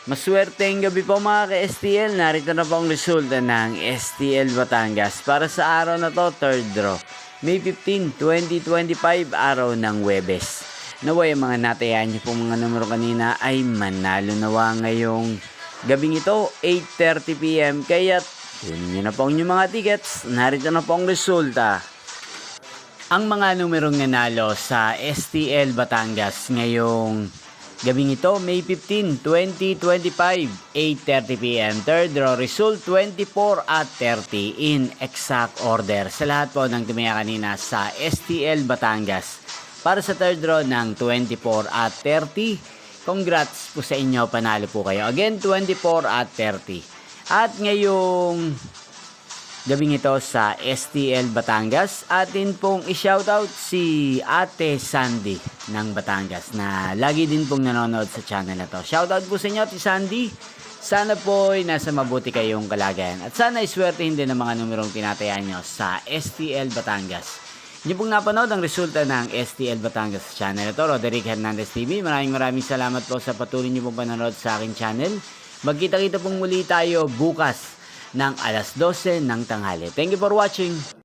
Maswerteng gabi po mga ka-STL. Narito na po ang resulta ng STL Batangas para sa araw na to, third draw. May 15, 2025, araw ng Huwebes. Naway ang mga natayaan niyo po mga numero kanina ay manalo nawa ngayong gabing ito, 8:30 PM. Kaya kunin niyo na po ang inyong mga tickets. Narito na po ang resulta. Ang mga numerong nanalo sa STL Batangas ngayong gabing ito, May 15, 2025, 8:30 PM. Third draw result, 24 at 30 in exact order. Sa lahat po ng tumaya kanina sa STL Batangas. Para sa third draw ng 24 at 30, congrats po sa inyo, panalo po kayo. Again, 24 at 30. At ngayong gabing ito sa STL Batangas, atin pong i-shoutout si Ate Sandy ng Batangas na lagi din pong nanonood sa channel na to. Shoutout po sa inyo, Ate Sandy. Sana po ay nasa mabuti kayong kalagayan at sana iswertehin din ang mga numerong tinatayaan nyo sa STL Batangas. Hindi pong napanood ang resulta ng STL Batangas sa channel na to, Roderick Hernandez TV. Maraming salamat po sa patuloy nyo pong panonood sa aking channel. Magkita-kita pong muli tayo bukas ng alas 12 ng tanghali. Thank you for watching.